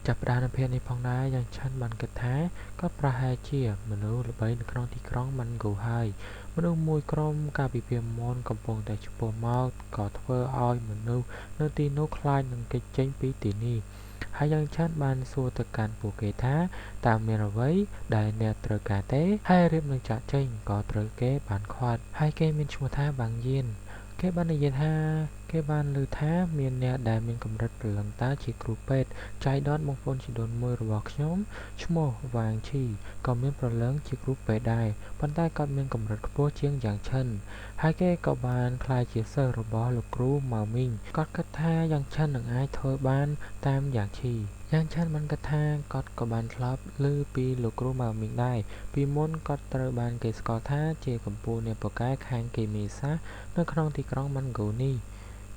ចាប់ផ្ដើមនៅភាពនេះផងដែរយ៉ាងឆាន់បានគិតថាគាត់ប្រហែលជាមនុស្សល្បីនៅក្នុងទីក្រុងម៉ាន់ហ្គូហើយមនុស្សមួយក្រុមកាលពីពេលមុនកំពុងតែឆ្ពោះមកក៏ធ្វើឲ្យមនុស្សនៅទីនោះខ្លាចនឹងគេចចេញពីទីនេះហើយយ៉ាងឆាន់បានសួរទៅកាន់ពួកគេថាតើមានអ្វីដែលអ្នកត្រូវការទេហើយរៀបនឹងចាក់ចេញក៏ត្រូវគេបានខាត់ហើយគេមានឈ្មោះថាបាំងយៀនគេបាននិយាយថាគេបានឮថាមានអ្នកដែលមានកម្រិតព្រលឹងតើជាគ្រូពេទ្យចៃដន្យបងប្អូនជីដូនមួយរបស់ខ្ញុំឈ្មោះវ៉ាងឈីក៏មានព្រលឹងជាគ្រូពេទ្យដែរប៉ុន្តែគាត់មានកម្រិតខ្ពស់ជាងយ៉ាងឆិនហើយគេក៏បានក្លាយជាសិស្សរបស់លោកគ្រូម៉ៅមីងគាត់គិតថាយ៉ាងឆិននឹងអាចធ្វើបានតាមយ៉ាងឈីយ៉ាងឆាន់បានគិតថាគាត់ក៏បានធ្លាប់ឮពីលោកគ្រូម៉ៅមីងដែរពីមុនគាត់ត្រូវបានគេស្គាល់ថាជាកំពូលអ្នកពូកែខាងគីមីសាស្ត្រនៅក្នុងទីក្រុងម៉ាន់ហ្គូនេះ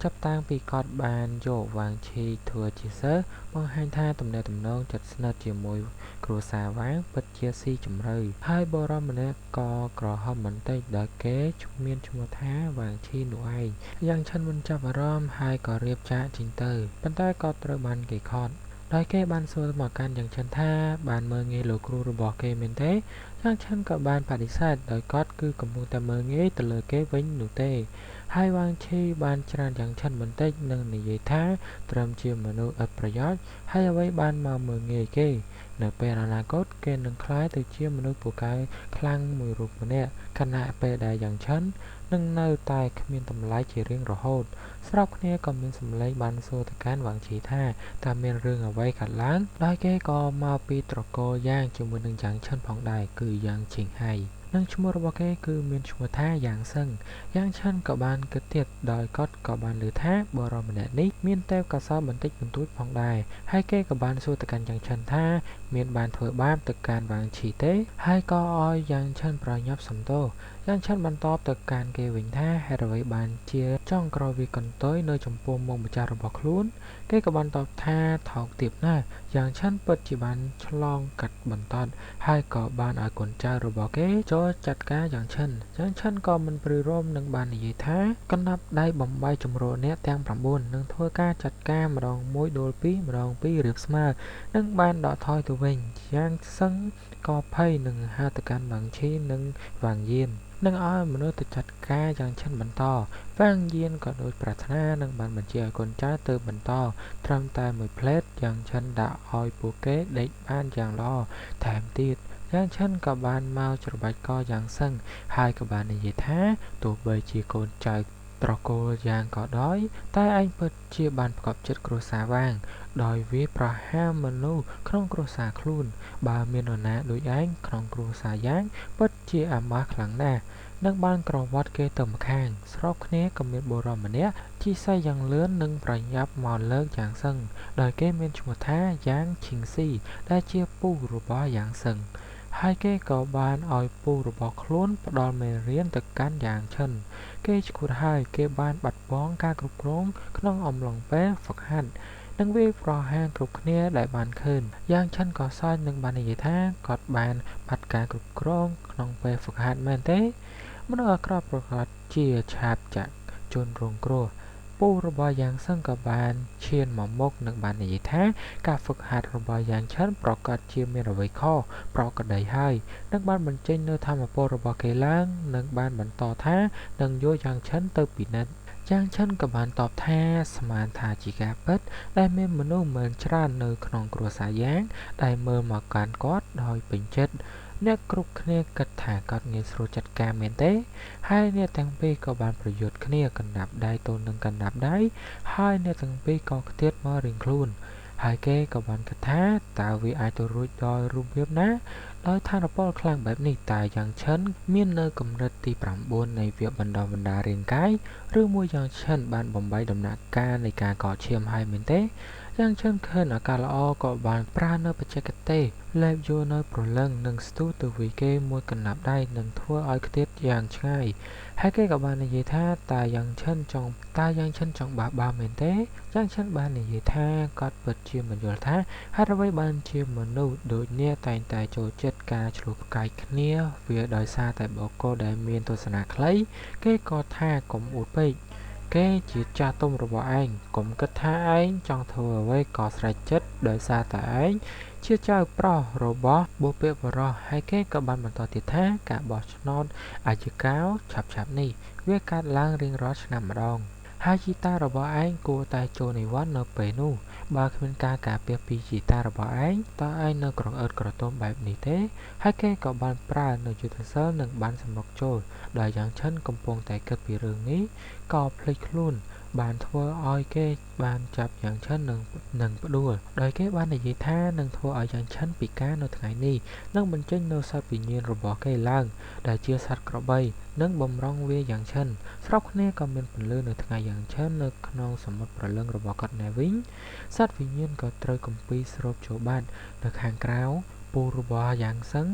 ចាប់តាំងពីគាត់បានយកវ៉ាងឈីធ្វើជាសិស្សបង្ហាញថាទំនាក់ទំនងជិតស្និទ្ធជាមួយគ្រួសារវ៉ាងពិតជាស៊ីជម្រៅហើយបុរសម្នាក់ក៏ក្រហមបន្តិចដែលគេមានឈ្មោះថាវ៉ាងឈីនោះឯងយ៉ាងឆិនមិនចាប់អារម្មណ៍ហើយក៏រៀបចាកចេញទៅប៉ុន្តែក៏ត្រូវបានគេខត់ដោយគេបានសួរមកកាន់យ៉ាងឆិនថាបានមើលងាយលោកគ្រូរបស់គេមែនទេយ៉ាងឆិនក៏បានបដិសេធដោយគាត់គឺកំពុងតែមើលងាយទៅលើគេវិញនោះទេហើយវ៉ាងឈីបានច្រានយ៉ាងឆិនបន្តិចនិងនិយាយថាត្រឹមជាមនុស្សឥតប្រយោជន៍ហើយអ្វីបានមកមើលងាយគេនៅពេលអនាគតគេនឹងក្លាយទៅជាមនុស្សពូកែខ្លាំងមួយរូបម្នាក់ខណៈពេលដែលយ៉ាងឆិននឹងនៅតែគ្មានតម្លៃជារៀងរហូតស្របគ្នាក៏មានសម្លេងបានសួរទៅកាន់វ៉ាងឈីថាតើមានរឿងអ្វីកើតឡើងដោយគេក៏មកពីត្រកូលយ៉ាងជាមួយនឹងយ៉ាងឆិនផងដែរគឺយ៉ាងឈិងហៃនិងឈ្មោះរបស់គេគឺមានឈ្មោះថាយ៉ាងសឹងយ៉ាងឆិនក៏បានគិតទៀតដោយគាត់ក៏បានឮថាបុរសម្នាក់នេះមានទេពកោសល្យបន្តិចបន្តួចផងដែរហើយគេក៏បានសួរទៅកាន់យ៉ាងឆិនថាមានបានធ្វើបាបទៅកាន់វ៉ាងឈីទេហើយក៏ឲ្យយ៉ាងឆិនប្រញាប់សំទោសយ៉ាងឆិនបានតបទៅកាន់គេវិញថាហេតុអ្វីបានជាចង់ក្រោយវាកន្ទុយនៅចំពោះមុខម្ចាស់របស់ខ្លួនគេក៏បានតបថាថោកទាបណាស់យ៉ាងឆិនពិតជាបានឆ្លងកាត់បន្ទាត់ហើយក៏បានឲ្យកូនចៅរបស់គេចូលចាត់ការយ៉ាងឆិនក៏មិនព្រួយរំនឹងបាននិយាយថាកណ្ដាប់ដៃបំបីចម្រួលអ្នកទាំង9នឹងធ្វើការចាត់ការម្ដងមួយដួលពីរម្ដងពីររៀបស្មើនឹងបានដកថយទៅវិញយ៉ាងសឹងក៏ភ័យនឹងហៅទៅកាន់វ៉ាងឈីនិងវ៉ាងយៀននឹងឲ្យមនុស្សទៅចាត់ការយ៉ាងឆិនបន្តវ៉ាងយៀនក៏ដូចប្រាថ្នានឹងបានបញ្ជាឲ្យកូនចៅទៅបន្តត្រឹមតែមួយផ្លេតយ៉ាងឆិនដាក់ឲ្យពួកគេដេកបានយ៉ាងល្អថែមទៀតយ៉ាងឆិនក៏បានមកច្របាច់កយ៉ាងសឹងហើយក៏បាននិយាយថាទោះបីជាកូនចៅត្រកូលយ៉ាងក៏ដោយតែឯងពិតជាបានផ្កប់ចិត្តគ្រួសារវ៉ាងដោយវាប្រហារមនុស្សក្នុងគ្រួសារខ្លួនបើមាននរណាដូចឯងក្នុងគ្រួសារយ៉ាងពិតជាអាម៉ាស់ខ្លាំងណាស់នឹងបានក្រវ៉ាត់គេទៅម្ខាងស្របគ្នាក៏មានបុរសម្នាក់ជិះសេះយ៉ាងលឿននិងប្រញាប់មកលើកយ៉ាងសឹងដោយគេមានឈ្មោះថាយ៉ាងឈិងស៊ីដែលជាពូរបស់យ៉ាងសឹងហើយគេក៏បានឲ្យពូរបស់ខ្លួនផ្ដល់មេរៀនទៅកាន់យ៉ាងឆិនគេឈួតហើយគេបានបាត់បង់ការគ្រប់គ្រងក្នុងអំឡុងពេលហ្វឹកហាត់និងវាប្រហារគ្រប់គ្នាដែលបានឃើញយ៉ាងឆិនក៏សើចនឹងបាននិយាយថាគាត់បានបាត់ការគ្រប់គ្រងក្នុងពេលហ្វឹកហាត់មែនទេមនុស្សអាក្រក់ប្រកាសជាឆាបចាក់ជនរងគ្រោះពូរបស់យ៉ាងសឹងក៏បានឈានមកមុខនិងបាននិយាយថាការហ្វឹកហាត់របស់យ៉ាងឆិនប្រកាសជាមានអ្វីខុសប្រក្រតីហើយនិងបានបញ្ចេញនូវធម៌ពលរបស់គេឡើងនិងបានបន្តថានឹងយកយ៉ាងឆិនទៅពិនិត្យយ៉ាងឆិនក៏បានតបថាស្មានថាជាការពិតដែលមានមនុស្សមិនច្រើននៅក្នុងគ្រួសារយ៉ាងដែលមើលមកកាន់គាត់ដោយពេញចិត្តអ្នកគ្រប់គ្នាគិតថាគាត់ងាយស្រួលចាត់ការមែនទេហើយអ្នកទាំងពីរក៏បានប្រយុទ្ធគ្នាកណ្ដាប់ដៃទល់នឹងកណ្ដាប់ដៃហើយអ្នកទាំងពីរក៏ខ្ទាតមករៀងខ្លួនហើយគេក៏បានគិតថាតើវាអាចទៅរួចដោយរបៀបណាដោយថារពលខ្លាំងបែបនេះតែយ៉ាងឆិនមាននៅកម្រិតទី9នៃវគ្គបណ្ដុះបណ្ដាលរាងកាយឬមួយយ៉ាងឆិនបានបំបីដំណាក់កាលនៃការកកឈាមហើយមែនទេយ៉ាងឆិនឃើញអាការល្អក៏បានប្រើនៅបច្ចេកទេសលេបយកនៅព្រលឹងនិងស្ទុះទៅវាយគេមួយកណ្ដាប់ដៃនិងធ្វើឲ្យខ្ទាតយ៉ាងឆ្ងាយហើយគេក៏បាននិយាយថាតើយ៉ាងឆិនចង់បះបោរមែនទេយ៉ាងឆិនបាននិយាយថាគាត់ពិតជាមិនយល់ថាហេតុអ្វីបានជាមនុស្សដូចនេះតែងតែចូលចិត្តការឆ្លោះប្រកែកគ្នាវាដោយសារតែបុគ្គលដែលមានទស្សនៈខ្លីគេក៏ថាកុំអួតពេក គេជាចាស់ទុំរបស់ឯងកុំគិតថាឯងចង់ធ្វើអ្វីក៏ស្រេចចិត្តដោយសារតែឯងជាចៅប្រុសរបស់បុព្វបុរសហើយគេក៏បានបន្តទៀតថាការបោះឆ្នោតអាជីកាវឆាប់ៗនេះវាកើតឡើងរៀងរាល់ឆ្នាំម្ដងហើយជីតារបស់ឯងគួរតែចូលនិវត្តន៍នៅពេលនោះបើគ្មានការការពារពីជីតារបស់ឯងតើឯងនៅក្រអឺតក្រទមបែបនេះទេហើយគេក៏បានប្រើនៅយុទ្ធសាស្ត្រនិងបានសម្រុកចូលដោយយ៉ាងឆិនកំពុងតែគិតពីរឿងនេះក៏ភ្លេចខ្លួនបានធ្វើឲ្យគេបានចាប់យ៉ាងឆិននឹងផ្ដួលដោយគេបាននិយាយថានឹងធ្វើឲ្យយ៉ាងឆិនពិការនៅថ្ងៃនេះនិងបញ្ចេញនូវសត្វវិញ្ញាណរបស់គេឡើងដែលជាសត្វក្របីនិងបំរុងវាយ៉ាងឆិនស្របគ្នាក៏មានពន្លឺនៅថ្ងៃយ៉ាងឆិននៅក្នុងសមុទ្រព្រលឹងរបស់គាត់ណែវិញសត្វវិញ្ញាណក៏ត្រូវកំពីស្រូបចូលបាត់នៅខាងក្រៅពូរបស់យ៉ាងសឹង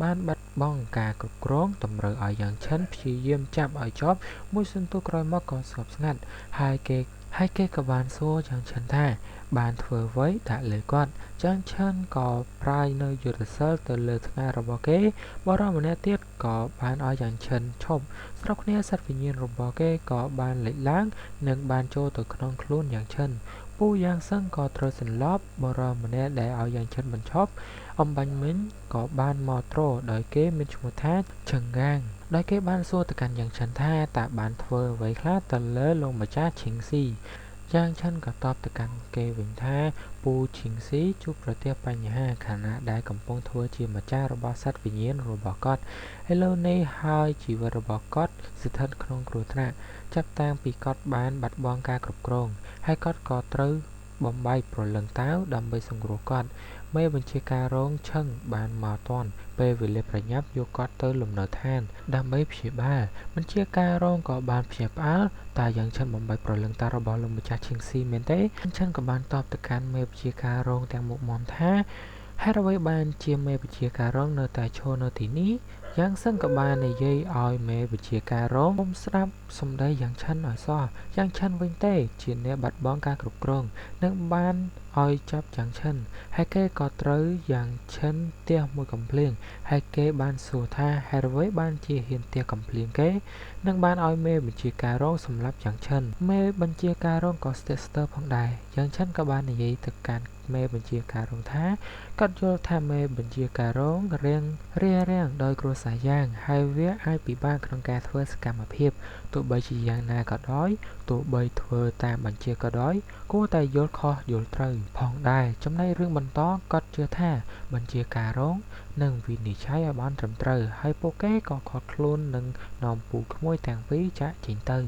បានបាត់បង់ការគ្រប់គ្រងតម្រូវឲ្យយ៉ាងឆិនព្យាយាមចាប់ឲ្យជាប់មួយសន្ទុះក្រោយមកក៏ស្ងប់ស្ងាត់ហើយគេក៏បានសួរយ៉ាងឆិនថាបានធ្វើអ្វីដាក់លើគាត់យ៉ាងឆិនក៏ប្រាយនៅយុទ្ធសាស្ត្រទៅលើថ្ងាសរបស់គេបរិសម្នាក់ទៀតក៏បានឲ្យយ៉ាងឆិនឈប់ស្រុកគ្នាសត្វវិញ្ញាណរបស់គេក៏បានលេចឡើងនិងបានចូលទៅក្នុងខ្លួនយ៉ាងឆិនពូយ៉ាងសឹងក៏ត្រូវសន្លប់បរិសម្នាក់ដែលឲ្យយ៉ាងឆិនបញ្ឈប់អំបញ្ញមិញក៏បានមកទ្រដោយគេមានឈ្មោះថាឆឹងងាងដោយគេបានសួរទៅកាន់យ៉ាងឆិនថាតើបានធ្វើអ្វីខ្លះទៅលើលោកម្ចាស់ឈីងស៊ីយ៉ាងឆិនក៏តបទៅកាន់គេវិញថាពូឈីងស៊ីជួបប្រទះបញ្ហាខណៈដែលកំពុងធ្វើជាម្ចាស់របស់សត្វវិញ្ញាណរបស់គាត់ឥឡូវនេះហើយជីវិតរបស់គាត់ស្ថិតក្នុងគ្រោះថ្នាក់ចាប់តាំងពីគាត់បានបាត់បង់ការគ្រប់គ្រងហើយគាត់ក៏ត្រូវបំបែកព្រលឹងតាវដើម្បីសង្គ្រោះគាត់មេបញ្ជាការរងឈឹងបានមកទាន់ពេលវេលាប្រញាប់យកគាត់ទៅលំនៅឋានដើម្បីព្យាបាលបញ្ជាការរងក៏បានភ្ញាក់ផ្អើលតែយ៉ាងឆិនបំបែកព្រលឹងតារបស់លោកម្ចាស់ឈីងស៊ីមែនទេយ៉ាងឆិនក៏បានតបទៅកាន់មេបញ្ជាការរងទាំងមុខមាំថាហេតុអ្វីបានជាមេបញ្ជាការរងនៅតែឈរនៅទីនេះយ៉ាងសឹងក៏បាននិយាយឲ្យមេបញ្ជាការរងពុំស្ដាប់សម្ដីយ៉ាងឆិនឲ្យសោះយ៉ាងឆិនវិញទេជាអ្នកបាត់បង់ការគ្រប់គ្រងនិងបានឲ្យចាប់យ៉ាងឆិនហើយគេក៏ត្រូវយ៉ាងឆិនទះមួយកំភ្លៀងហើយគេបានសួរថាហេតុអ្វីបានជាហ៊ានទះកំភ្លៀងគេនិងបានឲ្យមេបញ្ជាការរងសម្លាប់យ៉ាងឆិនមេបញ្ជាការរងក៏ស្ទាក់ស្ទើរផងដែរយ៉ាងឆិនក៏បាននិយាយទៅកាន់មេបញ្ជាការរងថាគាត់យល់ថាមេបញ្ជាការរងរាំងដោយគ្រួសារយ៉ាងហើយវាអាចពិបាកក្នុងការធ្វើសកម្មភាពទោះបីជាយ៉ាងណាក៏ដោយទោះបីធ្វើតាមបញ្ជាក៏ដោយគួរតែយល់ខុសយល់ត្រូវផងដែរចំណែករឿងបន្តគាត់ជឿថាបញ្ជាការរងនឹងវិនិច្ឆ័យឲ្យបានត្រឹមត្រូវហើយពួកគេក៏ខត់ខ្លួននឹងនាំពូក្មួយទាំងពីរចាក់ចេញទៅ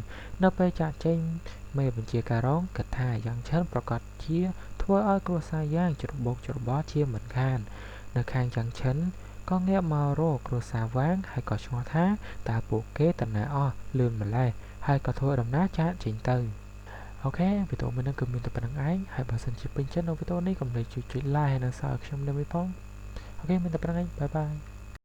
នៅពេលចាក់ចេញមេបញ្ជាការរងគិតថាយ៉ាងឆិនប្រកាសជាធ្វើឲ្យគ្រួសារយ៉ាងច្របូកច្របល់ជាមិនខាននៅខាងយ៉ាងឆិនក៏ងាកមករកគ្រួសារវាងហើយក៏ឆ្ងល់ថាតើពួកគេទៅណាអស់លឿនម្ល៉េះហើយក៏ធ្វើដំណើរចាកចេញទៅអូខេវីដេអូមួយនេះគឺមានតែប៉ុណ្្នឹងឯងហើយបើសិនជាពេញចិត្តនៅវីដេអូនេះកុំភ្លេចជួយ like ហើយនិង Subscribe ខ្ញុំด้วยផងអូខេមានតែប៉ុណ្្នឹងឯងបាយបាយ